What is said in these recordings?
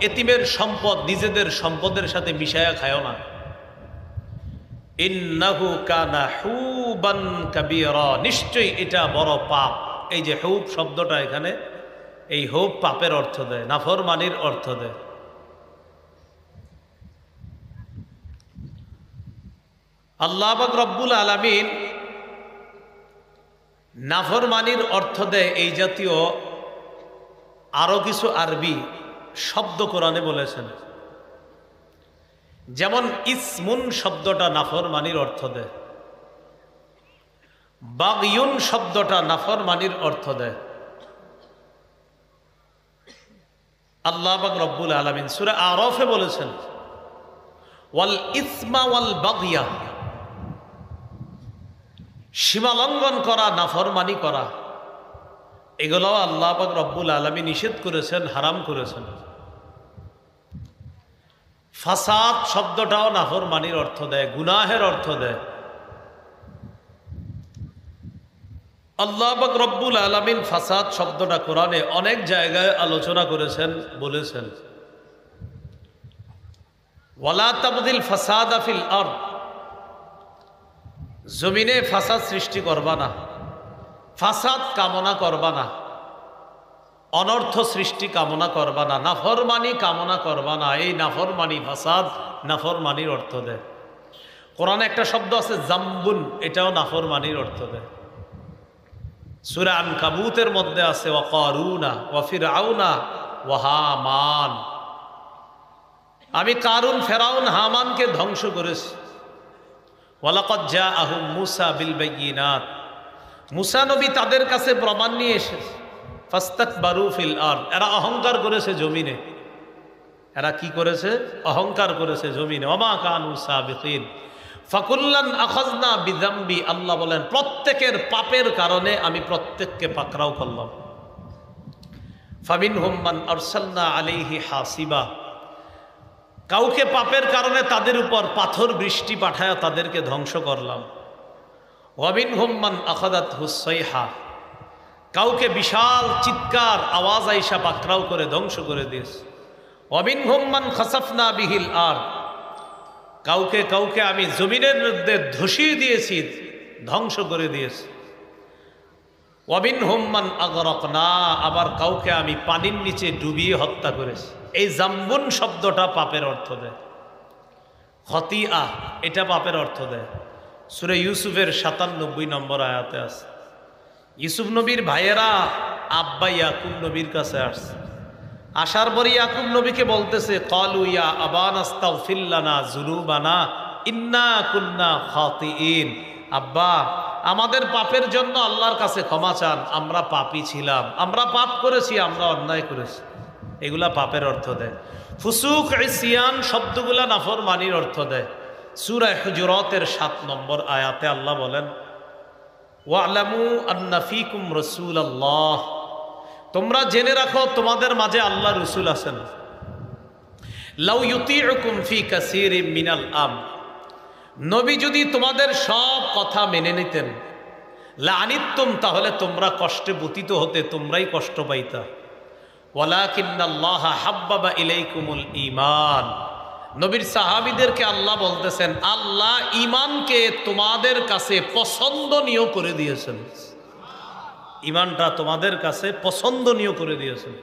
এতিমের সম্পদ নিজেদের সম্পদের সাথে মিশায়া খায়ও না। ইন্নাহু কানা হুবান কাবীরা, নিশ্চয়ই এটা বড় পাপ। এই যে হুব শব্দটা এখানে, এই হুব পাপের অর্থ দেয়, নাফরমানির অর্থ দেয়। আল্লাহ পাক রব্বুল আলামিন নাফরমানির অর্থ দেয় এই জাতীয় আরো কিছু আরবি শব্দ কোরআনে বলেছেন। যেমন ইসমুন শব্দটা নাফরমানির অর্থ দেয়, বাগয়ুন শব্দটা নাফরমানির অর্থ দেয়। আল্লাহ পাক রব্বুল আলামিন সূরা আরাফে বলেছেন ওয়াল ইসমা ওয়াল বাগয়া, সীমালঙ্ঘন করা, নাফরমানি করা, এগুলো আল্লাহ পাক রব্বুল আলামিন নিষেধ করেছেন, হারাম করেছেন। ফাসাদ শব্দটাও নাফরমানির অর্থ দেয়, গুনাহের অর্থ দেয়। আল্লাহ পাক রব্বুল আলামিন ফাসাদ শব্দটা কোরআনে অনেক জায়গায় আলোচনা করেছেন, বলেছেন ওয়ালা তাবদিল ফাসাদা ফিল আরদ, জমিনে ফাসাদ সৃষ্টি করবা না, ফাসাদ কামনা করবা না, অনর্থ সৃষ্টি কামনা করবা না, নাফরমানি কামনা করবা না। এই নাফরমানি, ফাসাদ নাফরমানির অর্থ দেয়। কোরআনে একটা শব্দ আছে জাম্বুন, এটাও নাফরমানির অর্থ দেয়। সূরা আনকাবুতের মধ্যে আছে ওয়া কারুনা ওয়া ফিরআউনা ওয়া হামান, আমি কারুন, ফেরাউন, হামানকে ধ্বংস করেছি। ওয়ালাকাদ জাআহুম মূসা বিল বায়িনাত, মূসা নবী তাদের কাছে প্রমাণ নিয়ে এসেছে। ফাস্তাকবারু ফিল আরদ, এরা অহংকার করেছে জমিনে। এরা কি করেছে? অহংকার করেছে জমিনে। ওমা কানু সাবিকিন ফাকুল্লান আখাযনা বিযামবি, আল্লাহ বলেন প্রত্যেকের পাপের কারণে আমি প্রত্যেককে পাকড়াও করলাম। ফামিনহুম মান আরসালনা আলাইহি হাসিবা, কাউকে পাপের কারণে তাদের উপর পাথর বৃষ্টি পাঠায়া তাদেরকে ধ্বংস করলাম। ওয়ামিনহুম মান আখাযাতহুস সাইহা, কাউকে বিশাল চিৎকার আওয়াজ আইসা পাকড়াও করে ধ্বংস করে দিয়েছে। ওয়ামিনহুম মান খাসাফনা বিহিল আরদ, কাউকে কাউকে আমি জমিনের মধ্যে ধসিয়ে দিয়েছি, ধ্বংস করে দিয়েছি। ওয়ামিনহুম মান আগরাকনা, আবার কাউকে আমি পানির নিচে ডুবিয়ে হত্যা করেছি। এই জাম্বুন শব্দটা পাপের অর্থ দেয়। খতিআ, এটা পাপের অর্থ দেয়। সূরা ইউসুফের ৯৭ নম্বর আয়াতে আছে। ইউসুফ নবীর ভাইয়েরা আব্বা ইয়াকুব নবীর কাছে আসছে। আসার পরে ইয়াকুব নবীকে বলতেছে ক্বালু ইয়া আবানা আস্তাগফির লানা যুনুবানা ইন্না কুন্না খাতিইন, আব্বা আমাদের পাপের জন্য আল্লাহর কাছে ক্ষমা চান, আমরা পাপী ছিলাম, আমরা পাপ করেছি, আমরা অন্যায় করেছি। এগুলা পাপের অর্থ দেয়। ফুসুক, ইসিয়ান শব্দগুলা নাফরমানির অর্থ দেয়। সূরা হুজুরাতের ৭ নম্বর আয়াতে আল্লাহ বলেন ওয়ালামু আন্না ফীকুম রাসূলুল্লাহ, তোমরা জেনে রাখো তোমাদের মাঝে আল্লাহ রাসূল আছেন। লাউ ইউতিউকুম ফি কাসীরিম মিনাল আমর, নবী যদি তোমাদের সব কথা মেনে নিতেন, লাআনিতুম, তাহলে তোমরা কষ্টে পতিত হতে, তোমরাই কষ্ট পাইতা। ওয়ালাকিন্নাল্লাহা হাব্বাবা ইলাইকুমুল ঈমান, নবীর সাহাবীদেরকে আল্লাহ বলতেছেন আল্লাহ ঈমানকে তোমাদের কাছে পছন্দনীয় করে দিয়েছেন। ঈমানটা তোমাদের কাছে পছন্দনীয় করে দিয়েছেন,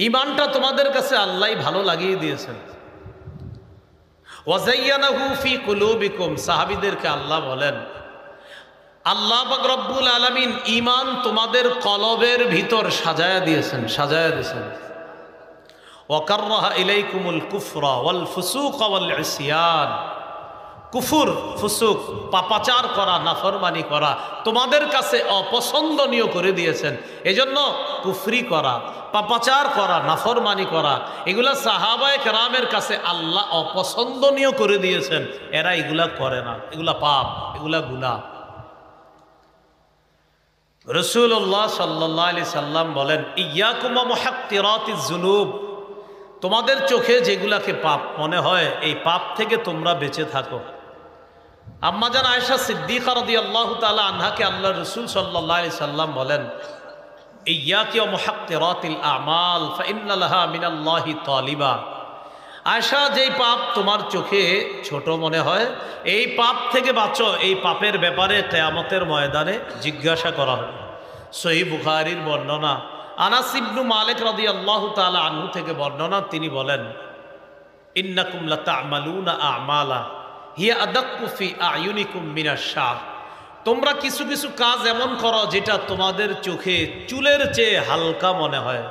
ঈমানটা তোমাদের কাছে আল্লাহ ভালো লাগিয়ে দিয়েছেন। ওয়াজাইয়ানাহু ফি কুলুবিকুম, সাহাবীদেরকে আল্লাহ বলেন আল্লাহ পাক রব্বুল আলামিন ঈমান তোমাদের কলবের ভিতর সাজায়া দিয়েছেন, সাজায়া দিয়েছেন। ওয়াকাররাহা ইলাইকুমুল কুফরা ওয়াল ফুসুক ওয়াল ইসয়ান, কুফুর, ফুসুক, পাপাচার করা, নাফরমানি করা তোমাদের কাছে অপছন্দনীয় করে দিয়েছেন। এজন্য কুফরি করা, পাপাচার করা, নাফরমানি করা, এগুলা সাহাবায়ে কেরামের কাছে আল্লাহ অপছন্দনীয় করে দিয়েছেন। এরা এগুলা করে না, এগুলা পাপ, এগুলা গুনাহ। রাসূলুল্লাহ সাল্লাল্লাহু আলাইহি সাল্লাম বলেন ইয়াকুম ওয়া মুহাক্কিরাতিজ যুনুব, তোমাদের চোখে যেগুলাকে পাপ মনে হয় এই পাপ থেকে তোমরা বেঁচে থাকো। আম্মাজান আয়েশা সিদ্দিকা রাদিয়াল্লাহু তাআলা আনহাকে আল্লাহর রাসূল সাল্লাল্লাহু আলাইহি সাল্লাম বলেন ইয়াকি ওয়া মুহাক্কিরাতিল আমাল ফাইন্না লাহা মিনাল্লাহি তালিবা। আয়সা, যেই পাপ তোমার চোখে ছোট মনে হয় এই পাপ থেকে বাঁচো, এই পাপের ব্যাপারে কিয়ামতের ময়দানে জিজ্ঞাসা করা হবে। সহিহ বুখারীর বর্ণনা, আনাস ইবনে মালিক রাদিয়াল্লাহু তাআলা আনহু থেকে বর্ণনা, তিনি বলেন ইন্নাকুম লাতা'মালুনা আ'মালা হিয়া আদাক্কু ফি আ'য়ুনিকুম মিনাশ শা'র। তোমরা কিছু কিছু কাজ এমন করো যেটা তোমাদের চোখে চুলের চেয়ে হালকা মনে হয়।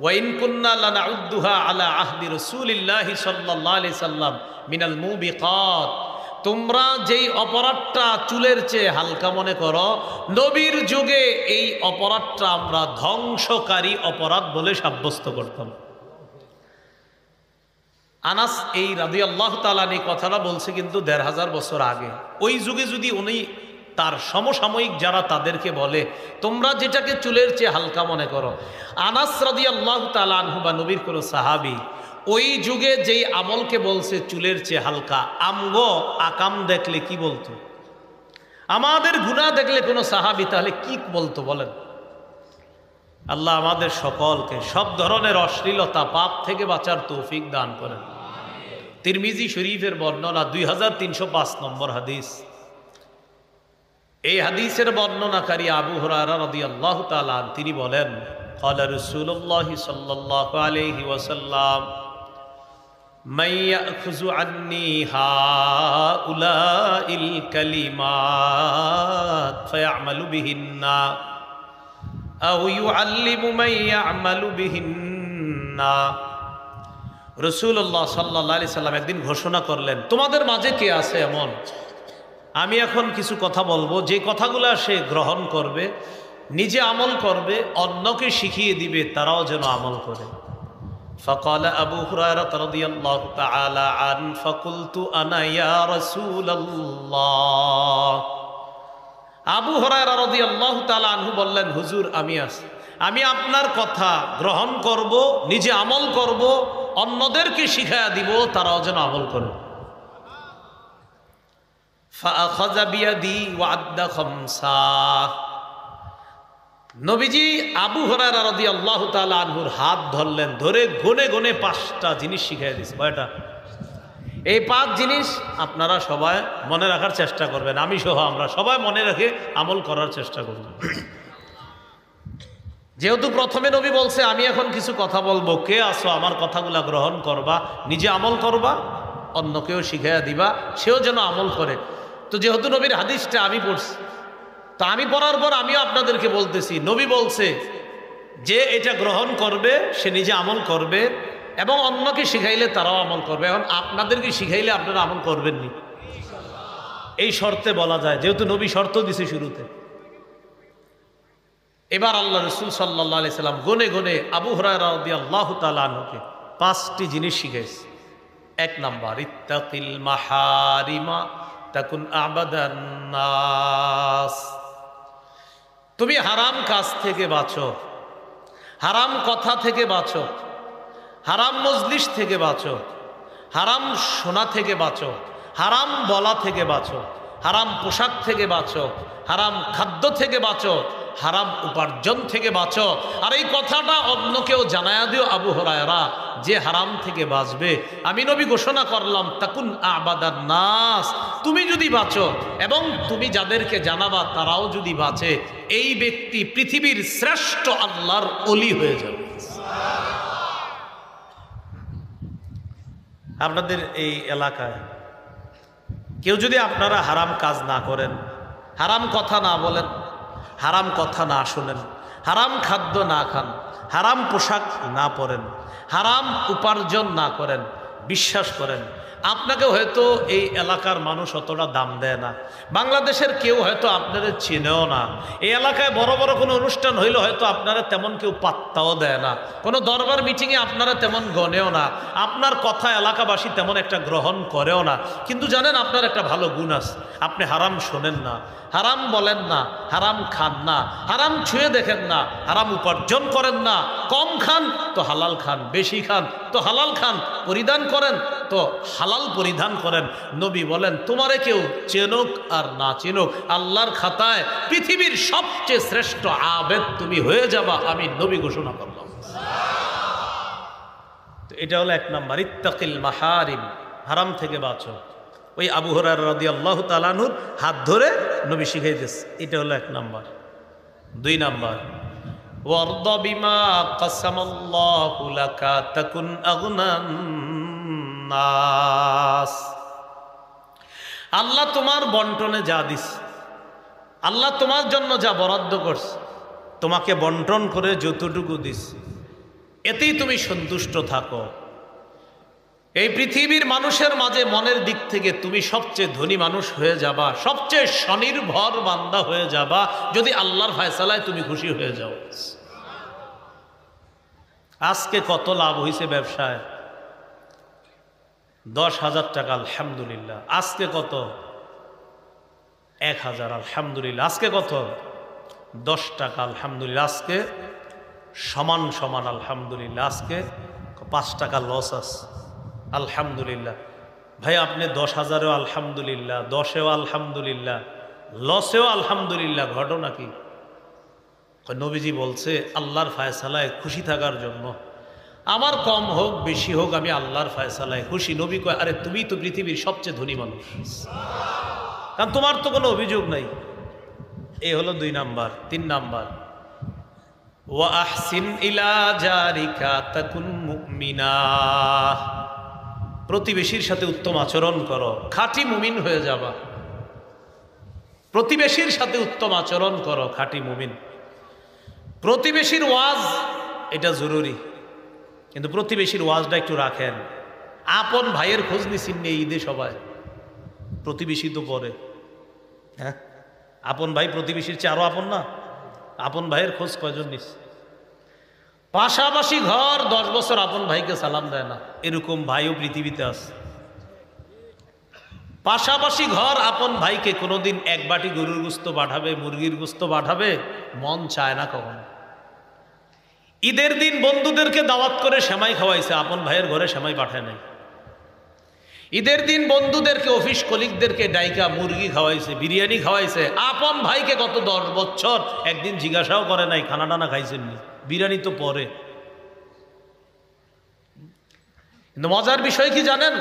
ওয়াইন কুন্না লানাউদ্দুহা আলা আহদি রাসূলিল্লাহি সাল্লাল্লাহু আলাইহি সাল্লাম মিনাল মুবিকাত। তোমরা যেই অপরাধটা চুলের চেয়ে হালকা মনে করো, নবীর যুগে এই অপরাধটা আমরা ধ্বংসকারী অপরাধ বলে সাব্যস্ত করতাম। আনাস এই রাদিয়াল্লাহু তাআলা এই কথাটা বলছে কিন্তু ১৫০০ বছর আগে। ওই যুগে যদি উনি তার সমসাময়িক যারা তাদেরকে বলে তোমরা যেটাকে চুলের চেয়ে হালকা মনে করো, আনাস রাদিয়াল্লাহু তাআলা আনহু বা নবীর কোনো সাহাবী ওই যুগে যেই আমলকে বলছে চুলের চেয়ে হালকা, আমগো আকাম দেখলে কি বলতো? আমাদের গুনাহ দেখলে কোনো সাহাবী তাহলে কি বলতো বলেন? আল্লাহ আমাদের সকলকে সব ধরনের অশ্লীলতা পাপ থেকে বাঁচার তৌফিক দান করেন। তিরমিজি শরীফের বর্ণনা 2305 নম্বর হাদিস। এই হাদিসের বর্ণনাকারী আবু হুরায়রা রাদিয়াল্লাহু তাআলা তিনি বলেন, ক্বালা রাসূলুল্লাহ সাল্লাল্লাহু আলাইহি ওয়াসাল্লাম মান ইয়াখুযু আন্নী হাউলাইল কালিমাত ফায়া'মালু বিহিন্না আও ইউআল্লিমু মান ইয়া'মালু বিহিন্না। রাসূলুল্লাহ সাল্লাল্লাহু আলাইহি সাল্লাম একদিন ঘোষণা করলেন, তোমাদের মাঝে কে আছে এমন, আমি এখন কিছু কথা বলবো, যে কথাগুলো সে গ্রহণ করবে, নিজে আমল করবে, অন্যকে শিখিয়ে দিবে, তারাও যেন আমল করে। ফাকালা আবু হুরায়রা রাদিয়াল্লাহু তাআলা আন ফাকুলতু আনা ইয়া রাসূলুল্লাহ। আবু হুরায়রা রাদিয়াল্লাহু তাআলা আনহু বললেন, হুজুর আমি আপনার কথা গ্রহণ করব, নিজে আমল করব, অন্যদেরকে শিখায়া দিব, তারাও যেন আমল করে। ফাআখাযা বিয়াদি ওয়া'আদ্দা খামসা। নবীজি আবু হুরায়রা রাদিয়াল্লাহু তাআলা আনহুর হাত ধরলেন, ধরে গুনে গুনে 5টা জিনিস শিখিয়ে দিয়েছে। কয়টা? এই 5 জিনিস আপনারা সবাই মনে রাখার চেষ্টা করবেন, আমি সহ আমরা সবাই মনে রেখে আমল করার চেষ্টা করব। যেহেতু প্রথমে নবী বলছে আমি এখন কিছু কথা বলবো, কে আসো আমার কথাগুলা গ্রহণ করবা, নিজে আমল করবা, অন্যকেও শিখাইয়া দিবা, সেও যেন আমল করে। তো যেহেতু নবীর হাদিসটা আমি পড়ছি, তো আমি পড়ার পর আমিও আপনাদেরকে বলতেছি, নবী বলছে যে এটা গ্রহণ করবে সে নিজে আমল করবে এবং অন্যকে শিখাইলে তারাও আমল করবে। এখন আপনাদেরকে শিখাইলে আপনারা আমল করবেননি, এই শর্তে বলা যায়, যেহেতু নবী শর্ত দিছে শুরুতে। এবার আল্লাহ রাসূল সাল্লাল্লাহু আলাইহি সাল্লাম গুনে গুনে আবু হুরায়রা রাদিয়াল্লাহু তাআলা আনহুকে 5টি জিনিস শিখাইছে। 1 নাম্বার, ইত্তাকিল মাহারিমা তাকুন আবাদান নাস। তুমি হারাম কাজ থেকে বাঁচো, হারাম কথা থেকে বাঁচো, হারাম মজলিস থেকে বাঁচো, হারাম শোনা থেকে বাঁচো, হারাম বলা থেকে বাঁচো, হারাম পোশাক থেকে বাঁচো, হারাম খাদ্য থেকে বাঁচো, হারাম উপার্জন থেকে বাঁচো। আর এই কথাটা অন্যকেও জানায়া দিও আবু হুরায়রা, যে হারাম থেকে বাঁচবে আমি নবী ঘোষণা করলাম তাকুন আবাদান নাস। তুমি যদি বাঁচো এবং তুমি যাদেরকে জানাবা তারাও যদি বাঁচে, এই ব্যক্তি পৃথিবীর শ্রেষ্ঠ আল্লাহর ওলি হয়ে যাবে। আপনাদের এই এলাকায় কেউ যদি আপনারা হারাম কাজ না করেন, হারাম কথা না বলেন, হারাম কথা না শোনেন, হারাম খাদ্য না খান, হারাম পোশাক না পরেন, হারাম উপার্জন না করেন, বিশ্বাস করেন আপনাকে হয়তো এই এলাকার মানুষ অতটা দাম দেয় না, বাংলাদেশের কেউ হয়তো আপনারা চিনেও না, এই এলাকায় বড় বড় কোনো অনুষ্ঠান হইলে হয়তো আপনারা তেমন কেউ পাত্তাও দেয় না, কোনো দরবার মিটিংয়ে আপনারা তেমন গণেও না, আপনার কথা এলাকাবাসী তেমন একটা গ্রহণ করেও না। কিন্তু জানেন আপনার একটা ভালো গুণ আছে, আপনি হারাম শোনেন না, হারাম বলেন না, হারাম খান না, হারাম ছুঁয়ে দেখেন না, হারাম উপার্জন করেন না, কম খান তো হালাল খান, বেশি খান তো হালাল খান, পরিধান করেন তো হালাল হালাল পরিধান করেন। নবী বলেন তোমারে কেউ চেনুক আর না চেনুক, আল্লাহর খাতায় পৃথিবীর সবচেয়ে শ্রেষ্ঠ আবেদ তুমি হয়ে যাবা, আমি নবী ঘোষণা করলাম। তো এটা হলো 1 নাম্বার, ইত্তাকিল মাহারিম, হারাম থেকে বাঁচো। ওই আবু হুরায়রা রাদিয়াল্লাহু তাআলা আনহুর হাত ধরে নবী শিখিয়ে দিয়েছে, এটা হলো 1 নাম্বার। 2 নাম্বার, ওয়ারদ বিমা কাসামাল্লাহু লাকা তাকুন আগনান নাস। আল্লাহ তোমার বন্টনে যা দিস, আল্লাহ তোমার জন্য যা বরাদ্দ করছে, তোমাকে বন্টন করে যতটুকু দিস, এতেই তুমি সন্তুষ্ট থাকো। এই পৃথিবীর মানুষের মাঝে মনের দিক থেকে তুমি সবচেয়ে ধনী মানুষ হয়ে যাবা, সবচেয়ে স্বনির্ভর বান্দা হয়ে যাবা, যদি আল্লাহর ফয়সালায় তুমি খুশি হয়ে যাও। আজকে কত লাভ হয়েছে ব্যবসায়? 10,000 টাকা, আলহামদুলিল্লাহ। আজকে কত? 1,000, আলহামদুলিল্লাহ। আজকে কত? 10 টাকা, আলহামদুলিল্লাহ। আজকে সমান সমান, আলহামদুলিল্লাহ। আজকে 5 টাকা লস আছে, আলহামদুলিল্লাহ। ভাই আপনি 10,000এও আলহামদুলিল্লাহ, 10এও আলহামদুলিল্লাহ, লসেও আলহামদুলিল্লাহ। ঘটনা কি? নবীজি বলছে আল্লাহর ফয়সালায় খুশি থাকার জন্য, আমার কম হোক বেশি হোক আমি আল্লাহর ফয়সালায় খুশি। নবী কয় আরে তুমি তো পৃথিবীর সবচেয়ে ধনী মানুষ, কারণ তোমার তো কোনো অভিযোগ নাই। এই হলো 2 নাম্বার। 3 নাম্বার, ওয়া আহসিন ইলা জারিকা তাকুন মুমিনা। প্রতিবেশীর সাথে উত্তম আচরণ করো, খাঁটি মুমিন হয়ে যাবা। প্রতিবেশীর সাথে উত্তম আচরণ করো, খাঁটি মুমিন। প্রতিবেশীর ওয়াজ এটা জরুরি, কিন্তু প্রতিবেশীর ওয়াজটা একটু রাখেন। আপন ভাইয়ের খোঁজ নিচ্ছেন নিয়ে ঈদে সবাই, প্রতিবেশী তো পরে। হ্যাঁ, আপন ভাই প্রতিবেশীর চেয়ে আরো আপন না? আপন ভাইয়ের খোঁজ কয়জন নিচ্ছে? পাশাপাশি ঘর 10 বছর আপন ভাইকে সালাম দেয় না, এরকম ভাইও পৃথিবীতে আছে। পাশাপাশি ঘর আপন ভাইকে কোনোদিন 1 বাটি গরুর গোস্ত পাঠাবে, মুরগির গোস্ত পাঠাবে মন চায় না কখনো। ঈদের দিন বন্ধুদেরকে দাওয়াত করে সেমাই খাওয়াইছে, আপন ভাইয়ের ঘরে সেমাই পাঠায় নাই। ঈদের দিন বন্ধুদেরকে, অফিস কলিগদেরকে ডাইকা মুরগি খাওয়াইছে, বিরিয়ানি খাওয়াইছে, আপন ভাইকে গত 10 বছর একদিন জিজ্ঞাসাও করে নাই খানা টানা খাইছেননি, বিরিয়ানি তো পরে। কিন্তু মজার বিষয় কি জানেন?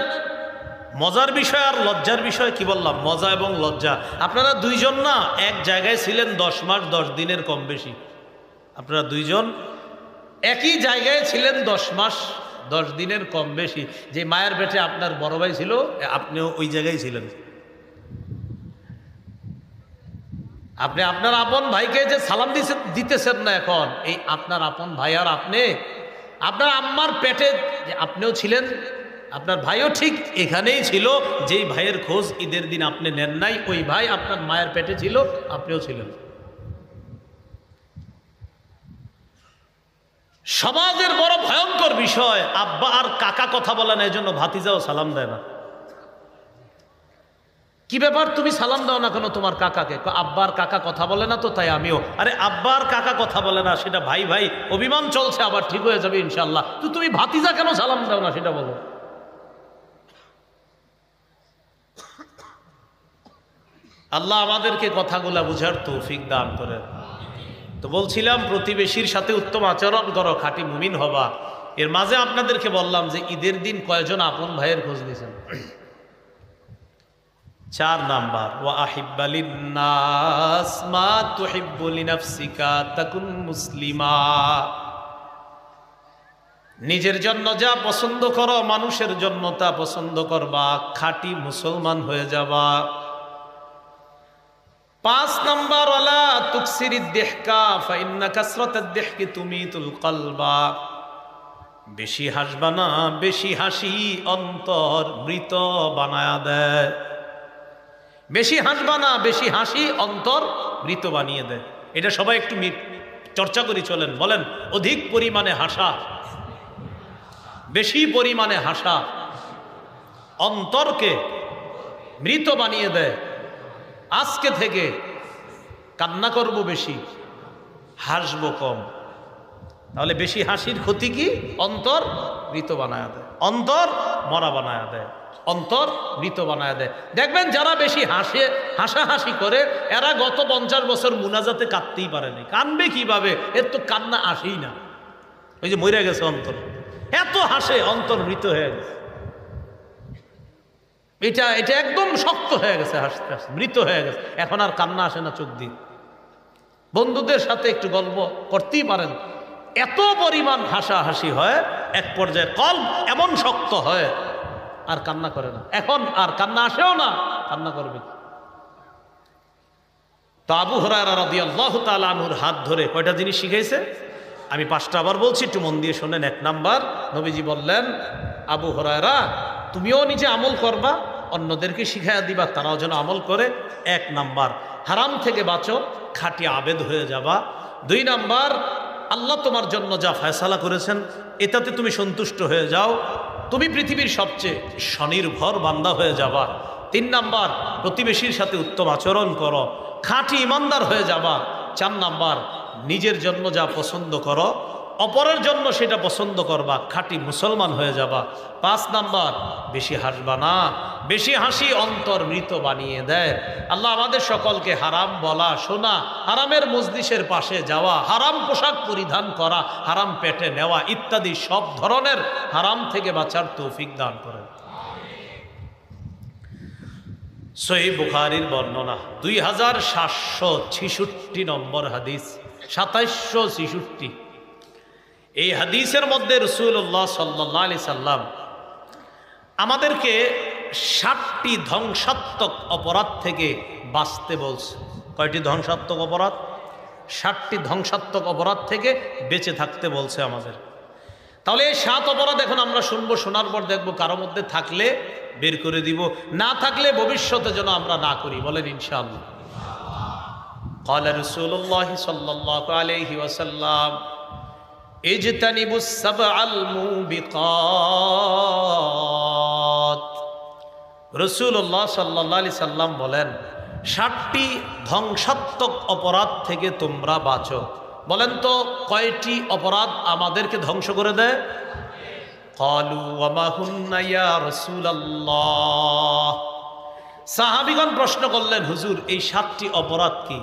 মজার বিষয় আর লজ্জার বিষয় কি বললাম? মজা এবং লজ্জা। আপনারা 2 জন না এক জায়গায় ছিলেন 10 মাস 10 দিনের কম বেশি। আপনারা 2 জন একই জায়গায় ছিলেন 10 মাস 10 দিনের কম বেশি। যে মায়ের পেটে আপনার বড় ভাই ছিল, আপনিও ওই জায়গায় ছিলেন। আপনি আপনার আপন ভাইকে যে সালাম দিতেছেন না এখন, এই আপনার আপন ভাই আর আপনি, আপনার আম্মার পেটে যে আপনিও ছিলেন, আপনার ভাইও ঠিক এখানেই ছিল। যেই ভাইয়ের খোঁজ ঈদের দিন আপনি নেন নাই, ওই ভাই আপনার মায়ের পেটে ছিল, আপনিও ছিলেন। সমাজের বড় ভয়ঙ্কর বিষয়, আব্বা আর কাকা কথা বলে না, এই জন্য ভাতিজাও সালাম দেয় না। কি ব্যাপার তুমি সালাম দাও না কেন তোমার কাকাকে? আব্বার কাকা কথা বলে না তো তাই আমিও। আরে আব্বার কাকা কথা বলে না, সেটা ভাই ভাই অভিমান চলছে, আবার ঠিক হয়ে যাবে ইনশাল্লাহ। তো তুমি ভাতিজা কেন সালাম দাও না সেটা বলো। আল্লাহ আমাদেরকে কথাগুলা বুঝার তৌফিক দান করেন। তো বলছিলাম প্রতিবেশীর সাথে উত্তম আচরণ করো, খাঁটি মুমিন হবা। এর মাঝে আপনাদেরকে বললাম যে ঈদের দিন কয়জন আপন ভাইয়ের খোঁজ নিয়েছেন? 4 নাম্বার, ওয়া আহিব্বা লিন-নাস মা তুহিব্বু লিনাফসিকা তাকুন মুসলিমা। নিজের জন্য যা পছন্দ করো মানুষের জন্য তা পছন্দ করবা, খাঁটি মুসলমান হয়ে যাবা। 5 নাম্বার, ওয়ালা তুকসিরিদ দিহকা ফাইন্না কাসরাতাদ দিহকি তুমিতুল কলবা। বেশি হাসবা না, বেশি হাসি অন্তর মৃত বানায়া দেয়। বেশি হাসবা না, বেশি হাসি অন্তর মৃত বানিয়ে দেয়। এটা সবাই একটু চর্চা করি চলেন, বলেন অধিক পরিমাণে হাসা, বেশি পরিমাণে হাসা অন্তরকে মৃত বানিয়ে দেয়। আজকে থেকে কান্না করব বেশি, হাসবো কম। তাহলে বেশি হাসির ক্ষতি কি? অন্তর মৃত বানায় দেয়, অন্তর মরা বানায় দেয়, অন্তর মৃত বানায় দেয়। দেখবেন যারা বেশি হাসাহাসি করে এরা গত 50 বছর মুনাজাতে কাঁদতেই পারেনি। কানবে কিভাবে? এর তো কান্না আসেই না। ওই যে মরে গেছে অন্তর, এত হাসে অন্তর মৃত হয়ে গেছে। এটা একদম শক্ত হয়ে গেছে, হাসতে হাসতে মৃত হয়ে গেছে, এখন আর কান্না আসে না চোখ দিয়ে। বন্ধুদের সাথে একটু গল্প করতেই পারেন, এত পরিমাণ হাসাহাসি হয়, এক পর্যায়ে কলব এমন শক্ত হয় আর কান্না করে না। এখন আর কান্না আসেও না, কান্না করবে। তো আবু হুরায়রা রাদিয়াল্লাহু তাআলা আনহুর হাত ধরে কয়টা জিনিস শিখাইছে, আমি 5টা আবার বলছি, একটু মন দিয়ে শোনেন। 1 নাম্বার, নবীজি বললেন, আবু হুরায়রা তুমিও নিজে আমল করবা, অন্যদেরকে শিখাইয়া দিবা, তারাও যেন আমল করে। 1 নাম্বার, হারাম থেকে বাঁচো, খাঁটি আবেদ হয়ে যাবা। 2 নাম্বার, আল্লাহ তোমার জন্য যা ফয়সালা করেছেন এটাতে তুমি সন্তুষ্ট হয়ে যাও, তুমি পৃথিবীর সবচেয়ে স্বনির্ভর বান্দা হয়ে যাবা। 3 নাম্বার, প্রতিবেশীর সাথে উত্তম আচরণ করো, খাঁটি ইমানদার হয়ে যাবা। 4 নাম্বার, নিজের জন্য যা পছন্দ করো অপরের জন্য সেটা পছন্দ করবা, খাঁটি মুসলমান হয়ে যাবা। 5 নাম্বার, বেশি হাসবা না, বেশি হাসি অন্তর মৃত বানিয়ে দেয়। আল্লাহ আমাদের সকলকে হারাম বলা, শোনা, হারামের মজলিসের পাশে যাওয়া, হারাম পোশাক পরিধান করা, হারাম পেটে নেওয়া ইত্যাদি সব ধরনের হারাম থেকে বাঁচার তৌফিক দান করেন। সহিহ বুখারীর বর্ণনা 2766 নম্বর হাদিস, 2766। এই হাদিসের মধ্যে রাসূলুল্লাহ সাল্লাল্লাহু আলাইহি সাল্লাম আমাদেরকে 60টি ধ্বংসাত্মক অপরাধ থেকে বাঁচতে বলছে। কয়টি ধ্বংসাত্মক অপরাধ? 60টি ধ্বংসাত্মক অপরাধ থেকে বেঁচে থাকতে বলছে আমাদের। তাহলে এই 7 অপরাধ এখন আমরা শুনবো, শোনার পর দেখবো কারো মধ্যে থাকলে বের করে দিব, না থাকলে ভবিষ্যতে যেন আমরা না করি। বলেন ইনশাআল্লাহ। قال رسول الله صلى الله عليه وسلم اجتنبوا السبع الموبقات। রাসূলুল্লাহ সাল্লাল্লাহু আলাইহি সাল্লাম বলেন 60টি ধ্বংসাত্মক অপরাধ থেকে তোমরা বাঁচো। বলেন তো কয়টি অপরাধ আমাদেরকে ধ্বংস করে দেয়? ক্বালু ওয়া মা হুন্না ইয়া রাসূলুল্লাহ। সাহাবীগণ প্রশ্ন করলেন, হুজুর এই 7টি অপরাধ কি?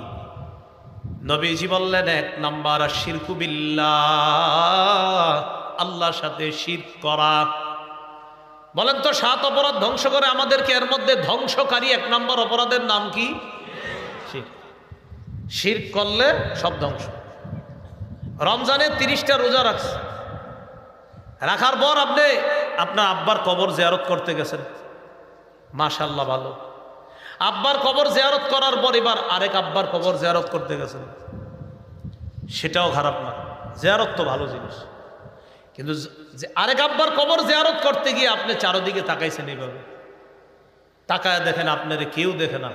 নবীজি বললেন, 1 নাম্বার শিরকু বিল্লাহ, আল্লাহর সাথে শিরক করা। বলেন তো 7 অপরাধ ধ্বংস করে আমাদেরকে, এর মধ্যে ধ্বংসকারী 1 নম্বর অপরাধের নাম কি? শিরক। শিরক করলে সব ধ্বংস। রমজানে 30টা রোজা রাখছে, রাখার পর আপনি আপনার আব্বার কবর জিয়ারত করতে গেছেন, মাশাআল্লাহ ভালো। আব্বার কবর জিয়ারত করার পর এবার আরেক আব্বার কবর জিয়ারত করতে গেছেন, সেটাও খারাপ না, জিয়ারত তো ভালো জিনিস। কিন্তু আরেক আব্বার কবর জিয়ারত করতে গিয়ে আপনি চারদিকে তাকাইছেন, এইভাবে তাকায় দেখেন আপনারে কেউ দেখে না,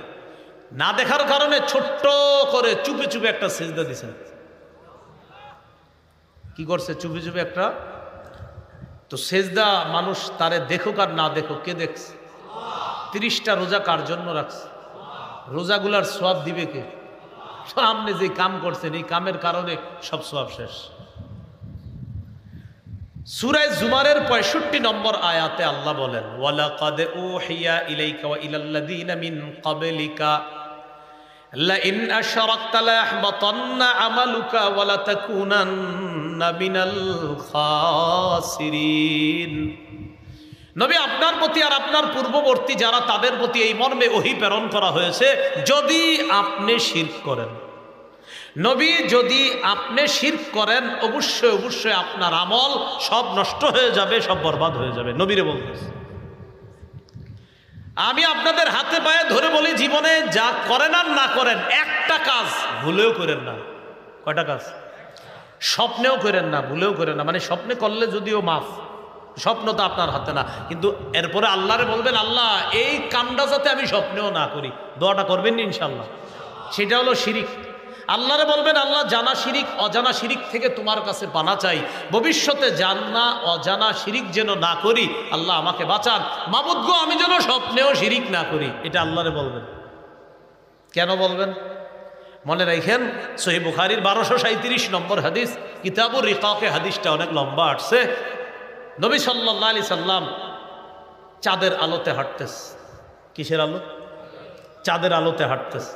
না দেখার কারণে ছোট্ট করে চুপে চুপে একটা সিজদা দিছেন। কি করছে? চুপে চুপে একটা। তো সিজদা মানুষ তারে দেখুক আর না দেখুক, কে দেখছে? 30টা রোজা কার জন্য রাখছে? রোজাগুলার সওয়াব দিবে কে? সামনে যে কাম করছেন এই কামের কারণে সব সওয়াব শেষ। সূরা জুমারের 65 নম্বর আয়াতে আল্লাহ বলেন, ওয়ালাকাদ উহিয়া ইলাইকা ওয়া ইলাল্লাযীনা মিন ক্বাবলিকা লাইন আশরাকতা লায়াহবাতান্না আমালুকা ওয়া লাতাকুনান্না মিনাল খাসিরিন। নবী আপনার প্রতি আর আপনার পূর্ববর্তী যারা, তাদের প্রতি এই মর্মে ওহী প্রেরণ করা হয়েছে, যদি আপনি শিরক করেন, নবী যদি আপনি শিরক করেন, অবশ্যই অবশ্যই আপনার আমল সব নষ্ট হয়ে যাবে, সব বরবাদ হয়ে যাবে। নবীরে বলতেছে। আমি আপনাদের হাতে পায়ে ধরে বলি, জীবনে যা করেন আর না করেন, একটা কাজ ভুলেও করেন না। কয়টা কাজ? স্বপ্নেও করেন না, ভুলেও করেন না। মানে স্বপ্নে করলে যদিও মাফ, স্বপ্ন তো আপনার হাতে না, কিন্তু এরপরে আল্লাহরে বলবেন, আল্লাহ এই কামটা যাতে আমি স্বপ্নেও না করি। দোয়াটা করবেন ইনশাআল্লাহ। সেটা হলো শিরিক। আল্লাহরে বলবেন, আল্লাহ জানা শিরিক অজানা শিরিক থেকে তোমার কাছে পানা চাই, ভবিষ্যতে জানা অজানা শিরিক যেন না করি, আল্লাহ আমাকে বাঁচান। মাবুদ গো, আমি যেন স্বপ্নেও শিরিক না করি। এটা আল্লাহরে বলবেন। কেন বলবেন? মনে রাখেন, সহিহ বুখারীর 1237 নম্বর হাদিস, কিতাবুর রিকাকে হাদিসটা অনেক লম্বা আসছে। নবী সাল্লাল্লাহু আলাইহি সাল্লাম চাঁদের আলোতে হাঁটতেছে। কিসের আলো? চাঁদের আলোতে হাঁটতেছে।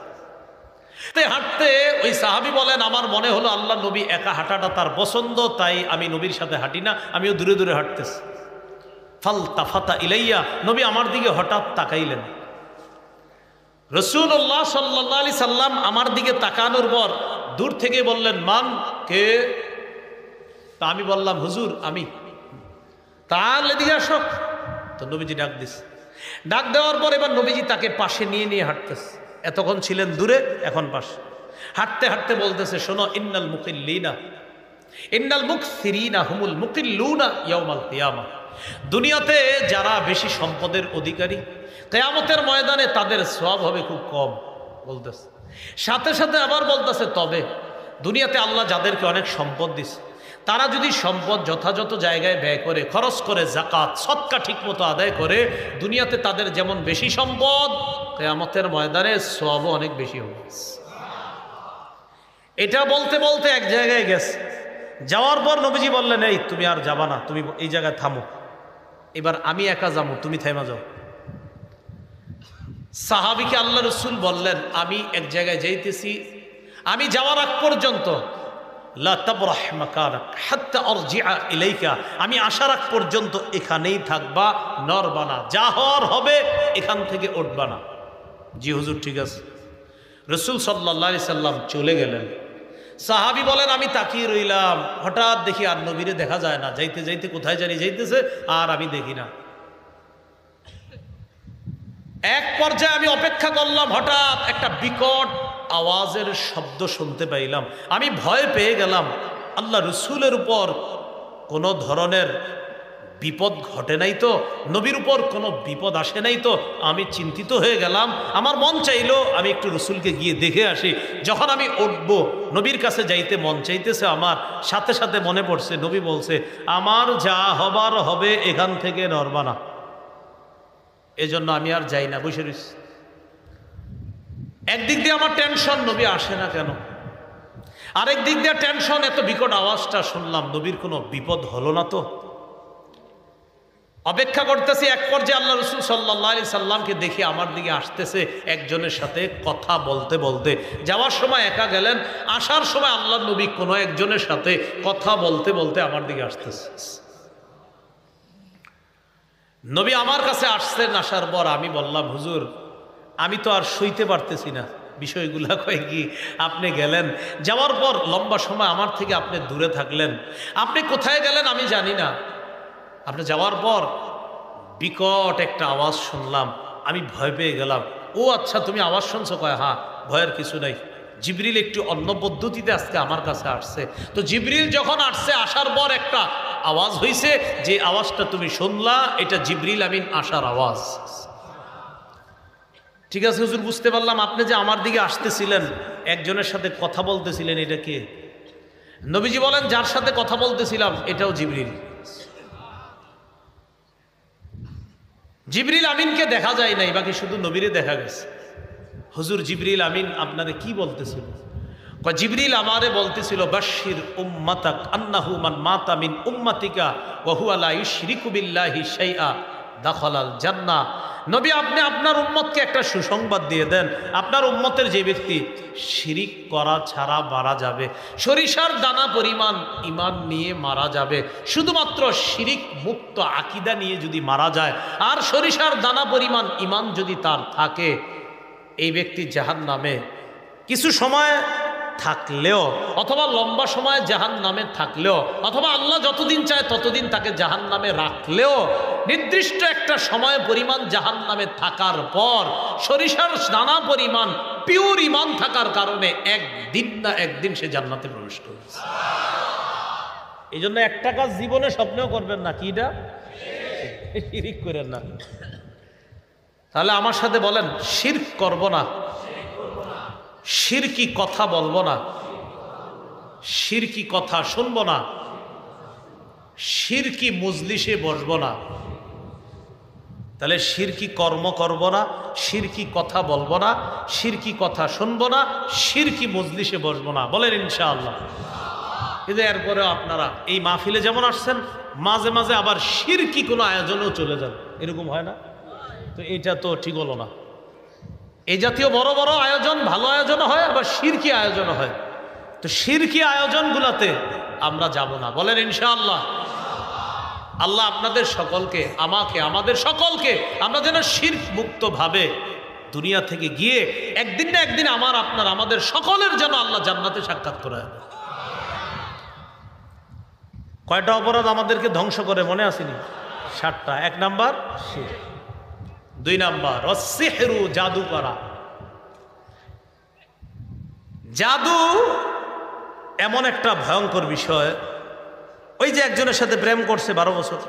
হাঁটতে ওই সাহাবী বলেন, আমার মনে হলো আল্লাহ নবী একা হাঁটাটা তার পছন্দ, তাই আমি নবীর সাথে হাঁটি না, আমিও দূরে দূরে হাঁটতেছি। ফালতাফাতা ইলাইয়া, নবী আমার দিকে হঠাৎ তাকাইলেন। রাসূলুল্লাহ সাল্লাল্লাহু আলাইহি সাল্লাম আমার দিকে তাকানোর পর দূর থেকে বললেন, মান, কে? তা আমি বললাম, হুজুর আমি। তাহলে এদিকে আসো। তো নবীজি ডাক দিস। ডাক দেওয়ার পর এবার নবীজি তাকে পাশে নিয়ে নিয়ে হাঁটতেছে। এতক্ষণ ছিলেন দূরে, এখন পাশে। হাঁটতে হাঁটতে বলতেছে, শোনো, ইন্নাল মুকিল্লিনা ইন্নাল মুকসিরিনা হুমুল মুকিল্লুনা ইয়াউমাল কিয়ামা। দুনিয়াতে যারা বেশি সম্পদের অধিকারী, কিয়ামতের ময়দানে তাদের সওয়াব হবে খুব কম বলতেছে। সাথে সাথে আবার বলতেছে, তবে দুনিয়াতে আল্লাহ যাদেরকে অনেক সম্পদ দিছে, তারা যদি সম্পদ যথাযথ জায়গায় ব্যয় করে, খরচ করে, যাকাত সদকা ঠিকমতো আদায় করে, দুনিয়াতে তাদের যেমন বেশি সম্পদ, কিয়ামতের ময়দানে সওয়াবও অনেক বেশি হবে। এটা বলতে বলতে এক জায়গায় গেছে। যাওয়ার পর নবীজি বললেন, এই তুমি আর যাবা না, তুমি এই জায়গায় থামো, এবার আমি একা যাবো, তুমি থেমে যাও। সাহাবীকে আল্লাহ রাসূল বললেন, আমি এক জায়গায় যাইতেছি, আমি যাওয়ার আগ পর্যন্ত লা তাবরাহ মাকানাক হাত্তা আরজিআ ইলাইকা, আমি আসার আগ পর্যন্ত এখানেই থাকবা, নড়বা না, যা হওয়ার হবে এখান থেকে উঠবা না। জি হুজুর, ঠিক আছে। রাসূল সাল্লাল্লাহু আলাইহি সাল্লাম চলে গেলেন। সাহাবী বলেন, আমি তাকিয়ে রইলাম, হঠাৎ দেখি আর নবীরে দেখা যায় না, যাইতে যাইতে কোথায় জানি যাইতেছে, আর আমি দেখি না। এক পর্যায়ে আমি অপেক্ষা করলাম, হঠাৎ একটা বিকট আওয়াজের শব্দ শুনতে পাইলাম। আমি ভয় পেয়ে গেলাম, আল্লাহ রসুলের উপর কোনো ধরনের বিপদ ঘটে নাই তো, নবীর উপর কোনো বিপদ আসে নাই তো। আমি চিন্তিত হয়ে গেলাম। আমার মন চাইলো আমি একটু রসুলকে গিয়ে দেখে আসি। যখন আমি উঠব, নবীর কাছে যাইতে মন চাইতেছে আমার, সাথে সাথে মনে পড়ছে নবী বলছে, আমার যা হবার হবে, এখান থেকে নড়বা না। এজন্য আমি আর যাই না, বসে রইছি। একদিক দিয়ে আমার টেনশন, নবী আসে না কেন। আরেক দিক দিয়ে টেনশন, এত বিকট আওয়াজটা শুনলাম, নবীর কোনো বিপদ হলো না তো। অপেক্ষা করতেছি। এক পর্যায়ে আল্লাহ রাসূল সাল্লাল্লাহু আলাইহি সাল্লামকে দেখে আমার দিকে আসতেছে, একজনের সাথে কথা বলতে বলতে। যাওয়ার সময় একা গেলেন, আসার সময় আল্লাহ নবী কোনো একজনের সাথে কথা বলতে বলতে আমার দিকে আসতেছে। নবী আমার কাছে আসছেন। আসার পর আমি বললাম, হুজুর আমি তো আর সইতে পারতেছি না বিষয়গুলা। কয় কি? আপনি গেলেন, যাওয়ার পর লম্বা সময় আমার থেকে আপনি দূরে থাকলেন, আপনি কোথায় গেলেন আমি জানি না। আপনি যাওয়ার পর বিকট একটা আওয়াজ শুনলাম, আমি ভয় পেয়ে গেলাম। ও আচ্ছা, তুমি আওয়াজ শুনছো? কয় হ্যাঁ। ভয়ের কিছু নাই, জিবরিল একটু অন্য পদ্ধতিতে আজকে আমার কাছে আসছে। তো জিবরিল যখন আসছে, আসার পর একটা আওয়াজ হয়েছে, যে আওয়াজটা তুমি শুনলা, এটা জিবরিল আমিন আসার আওয়াজ। ঠিক আছে হুজুর, বুঝতে পারলাম। আপনি যে আমার দিকে আসতেছিলেন, একজনের সাথে কথা বলতেছিলেন, এটা কে? নবীজি বলেন, যার সাথে কথা বলতেছিলাম এটাও জিবরিল। জিবরিল আমিনকে দেখা যায় নাই, বাকি শুধু নবীরে দেখা গেছে। হুজুর জিবরিল আমিন আপনারে কি বলতেছিল? কয় জিবরিল আমারে বলতেছিল, বাশশির উম্মাতাক আন্নাহু মান মাতা মিন উম্মাতিকা ওয়া হুয়া লা ইউশরিকু বিল্লাহি শাইআ দাখালাল জান্নাহ। নবী, আপনি আপনার উম্মতকে একটা সুসংবাদ দিয়ে দেন, আপনার উম্মতের যে ব্যক্তি শিরিক করা ছাড়া মারা যাবে, সরিষার দানা পরিমাণ ঈমান নিয়ে মারা যাবে, শুধুমাত্র শিরিক মুক্ত আকীদা নিয়ে যদি মারা যায়, আর সরিষার দানা পরিমাণ ঈমান যদি তার থাকে, এই ব্যক্তি জাহান্নামে কিছু সময় থাকলেও, অথবা লম্বা সময় জাহান্নামে থাকলেও, অথবা আল্লাহ যতদিন চায় ততদিন তাকে জাহান্নামে রাখলেও, নির্দিষ্ট একটা সময় পরিমাণ জাহান্নামে থাকার পর সরিষার দানা পরিমাণ পিওর ঈমান থাকার কারণে একদিন না একদিন সে জান্নাতে প্রবেশ করবে। এই জন্য একটা কাজ জীবনে স্বপ্নেও করবেন না, কিটা? শিরক করেন না। তাহলে আমার সাথে বলেন, শিরক করব না, শিরকি কথা বলবো না, শিরকি কথা শুনবো না, শিরকি মজলিসে বসবো না। তাহলে শিরকি কর্ম করব না, শিরকি কথা বলবো না, শিরকি কথা শুনবো না, শিরকি মজলিসে বসবো না। বলেন ইনশাআল্লাহ। কিন্তু এরপরেও আপনারা এই মাহফিলে যেমন আসছেন, মাঝে মাঝে আবার শিরকি কোনো আয়োজনেও চলে যান, এরকম হয় না? তো এটা তো ঠিক হলো না। এই জাতীয় বড় বড় আয়োজন, ভালো আয়োজন হয়, আবার শিরকি আয়োজন হয়। তো শিরকি আয়োজনগুলোতে আমরা যাব না, বলেন ইনশাআল্লাহ। আল্লাহ আপনাদের সকলকে, আমাকে, আমাদের সকলকে আমরা যেন শিরক মুক্ত ভাবে দুনিয়া থেকে গিয়ে একদিন না একদিন আমার, আপনার, আমাদের সকলের যেন আল্লাহ জান্নাতে সাক্ষাৎ করায়। কয়টা অপরাধ আমাদেরকে ধ্বংস করে মনে আসেনি? 7টা। 1 নাম্বার শিরক, 2 নাম্বার অসিহরু, জাদু করা। জাদু এমন একটা ভয়ঙ্কর বিষয়। ওই যে একজনের সাথে প্রেম করছে 12 বছর,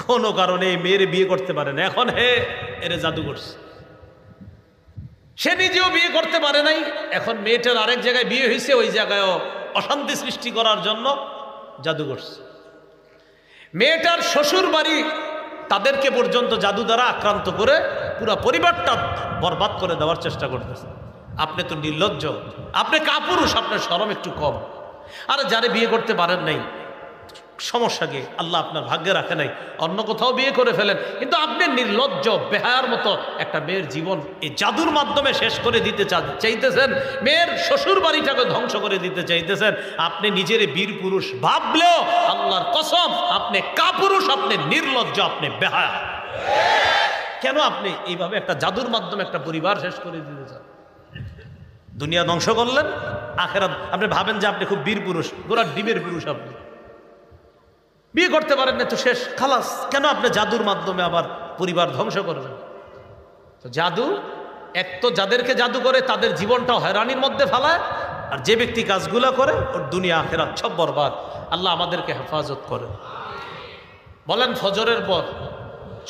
কোনো কারণে মেয়ের বিয়ে করতে পারে না, এখন এরে জাদু করছে। সে নিজেও বিয়ে করতে পারে নাই, এখন মেয়েটার আরেক জায়গায় বিয়ে হয়েছে, ওই জায়গায়ও অশান্তি সৃষ্টি করার জন্য জাদু করছে। মেয়েটার শ্বশুর বাড়ি তাদেরকে পর্যন্ত জাদু দ্বারা আক্রান্ত করে পুরো পরিবারটা বরবাদ করে দেওয়ার চেষ্টা করতেছে। আপনি তো নির্লজ্জ, আপনি কাপুরুষ, আপনার শরম একটু কম। আরে যারে বিয়ে করতে পারেন নাই, সমস্যা কি? আল্লাহ আপনার ভাগ্যে রাখে নাই, অন্য কোথাও বিয়ে করে ফেলেন। কিন্তু আপনি নির্লজ্জ, বেহায়ার মতো একটা মেয়ের জীবন এই জাদুর মাধ্যমে শেষ করে দিতে চাইতেছেন, মেয়ের শ্বশুর বাড়িটাকে ধ্বংস করে দিতে চাইতেছেন। আপনি নিজের বীর পুরুষ ভাবলেও আল্লাহর কসম আপনি কাপুরুষ, আপনি নির্লজ্জ, আপনি বেহায়া। কেন আপনি এইভাবে একটা জাদুর মাধ্যমে একটা পরিবার শেষ করে দিতে চান? দুনিয়া ধ্বংস করলেন, আখেরাত আপনি ভাবেন যে আপনি খুব বীর পুরুষ, গোড়ার ডিমের পুরুষ। আপনি বিয়ে করতে পারেন না তো শেষ, খালাস। কেন আপনি জাদুর মাধ্যমে আবার পরিবার ধ্বংস করবেন? তো জাদু, এক তো যাদেরকে জাদু করে তাদের জীবনটাও হয়রানির মধ্যে ফেলায়, আর যে ব্যক্তি কাজগুলো করে ওর দুনিয়া আখেরাত সব বরবাদ। আল্লাহ আমাদেরকে হেফাজত করে। বলেন ফজরের পর,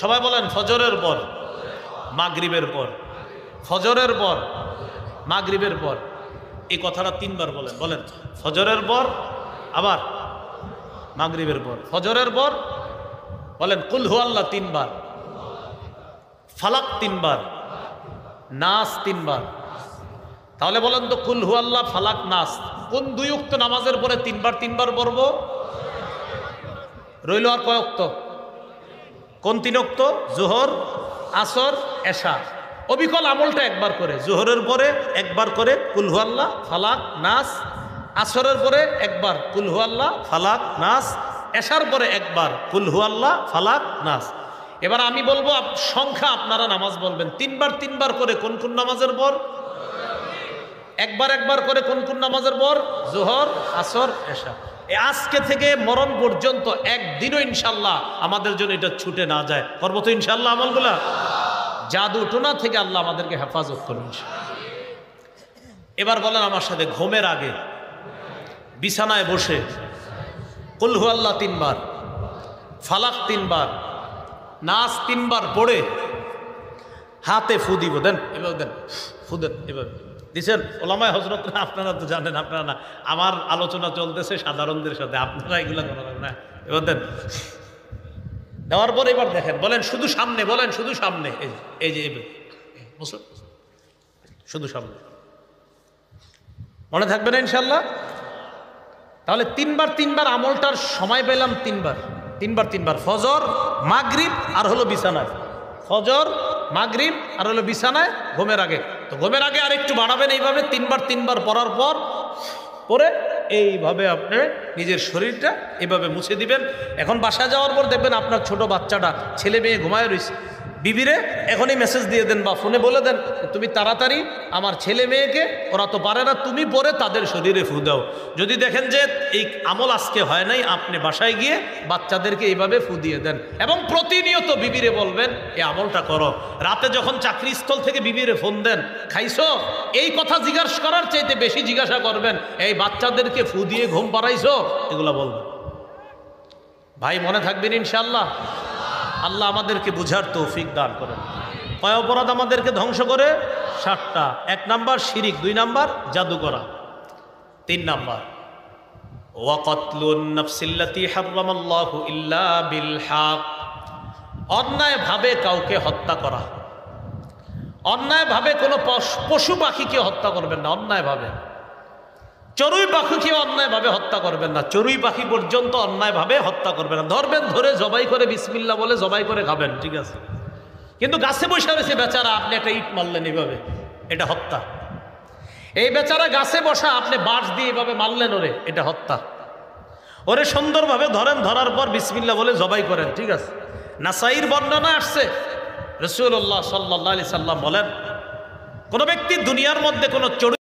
সবাই বলেন ফজরের পর, মাগরিবের পর, ফজরের পর, মাগরিবের পর। এই কথাটা 3 বার বলেন। বলেন ফজরের পর, আবার মাগরিবের পর, ফজরের পর। বলেন কুল হু আল্লাহ 3 বার, ফালাক 3 বার, নাস 3 বার। তাহলে বলেন তো কুল হু আল্লাহ, ফালাক, নাস কোন 2 ওয়াক্ত নামাজের পরে 3 বার 3 বার পড়ব? রইল আর কয় ওয়াক্ত? কোন 3 ওয়াক্ত? জোহর, আসর, এশা। অবিকল আমলটা একবার করে, জোহরের পরে একবার করে কুল হু আল্লাহ, ফালাক, নাস, আসরের পরে একবার কুল হু আল্লাহ, ফালাক, নাস, এশার পরে একবার কুল হু আল্লাহ, ফালাক, নাস। এবার আমি বলবো সংখ্যা, আপনারা নামাজ বলবেন 3 বার 3 বার করে কোন কোন নামাজের পর? একবার একবার করে কোন কোন নামাজের পর? জোহর, আসর, এশা। আজকে থেকে মরণ পর্যন্ত একদিনও ইনশাল্লাহ আমাদের জন্য এটা ছুটে না যায়। করবো তো ইনশাল্লাহ আমলগুলা? জাদু টোনা থেকে আল্লাহ আমাদেরকে হেফাজত করুন। এবার বলেন আমার সাথে, ঘুমের আগে বিছানায় বসে কুল হু আল্লাহ 3 বার, ফালাক 3 বার, নাস 3 বার পড়ে হাতে ফু দিব। দেন, এভাবে দেন, ফু দেন, এভাবে দিচ্ছেন। ওলামায়ে হযরত, আপনারা তো জানেন, আপনারা না, আমার আলোচনা চলতেছে সাধারণদের সাথে, আপনারা এগুলো করেন না। এবার দেন, দেওয়ার পর এবার দেখেন, বলেন শুধু সামনে, বলেন শুধু সামনে, এই যে শুধু সামনে। মনে থাকবে না ইনশাল্লাহ? তাহলে 3 বার 3 বার আমলটার সময় পেলাম। 3 বার 3 বার 3 বার, ফজর, মাগরিব আর হলো বিছানায়। ফজর, মাগরিব আর হলো বিছানায় ঘুমের আগে। তো ঘুমের আগে আর একটু বাড়াবেন, এইভাবে 3 বার 3 বার পড়ার পর পরে এইভাবে আপনি নিজের শরীরটা এভাবে মুছে দিবেন। এখন বাসায় যাওয়ার পর দেখবেন আপনার ছোট বাচ্চাটা, ছেলে মেয়ে ঘুমায় রয়েছে, বিবিরে এখনই মেসেজ দিয়ে দেন বা ফোনে বলে দেন, তুমি তাড়াতাড়ি আমার ছেলে মেয়েকে, ওরা তো পারে না, তুমি পরে তাদের শরীরে ফু দাও। যদি দেখেন যে এই আমল আজকে হয় নাই, আপনি বাসায় গিয়ে বাচ্চাদেরকে এইভাবে ফু দিয়ে দেন এবং প্রতিনিয়ত বিবিরে বলবেন এই আমলটা করো। রাতে যখন চাকরিস্থল থেকে বিবিরে ফোন দেন, খাইছো, এই কথা জিজ্ঞাসা করার চাইতে বেশি জিজ্ঞাসা করবেন এই বাচ্চাদেরকে ফু দিয়ে ঘুম পাড়াইছো, এগুলা বলবেন। ভাই মনে থাকবেন ইনশাআল্লাহ? আল্লাহ আমাদেরকে বুঝার তৌফিক দান করেন। কয় অপরাধ আমাদেরকে ধ্বংস করে? 7টা। 1 নাম্বার শিরিক, 2 নাম্বার জাদু করা, 3 নাম্বার ওয়াকাতলুন নাফসিল্লাতী হারামাল্লাহু ইল্লা বিল হক, অন্যায়ভাবে কাউকে হত্যা করা। অন্যায়ভাবে কোনো পশু পাখিকে হত্যা করবেন না, অন্যায়ভাবে। চড়ুই পাখিকে অন্যায়ভাবে হত্যা করবেন না, চড়ুই পাখি পর্যন্ত অন্যায়ভাবে হত্যা করবেন না। ধরবেন, ধরে জবাই করে বিসমিল্লাহ বলে জবাই করে খাবেন, ঠিক আছে। কিন্তু গাছে বসে রয়েছে বেচারা, আপনি একটা ইট মারলেন এইভাবে, এটা হত্যা। এই বেচারা গাছে বসা, আপনি বাঁশ দিয়ে এইভাবে মারলেন ওরে, এটা হত্যা। ওরে সুন্দরভাবে ধরেন, ধরার পর বিসমিল্লাহ বলে জবাই করেন, ঠিক আছে। নাসাইর বর্ণনা আসছে, রাসূলুল্লাহ সাল্লাল্লাহু আলাইহি সাল্লাম বলেন, কোন ব্যক্তি দুনিয়ার মধ্যে কোনো চড়ুই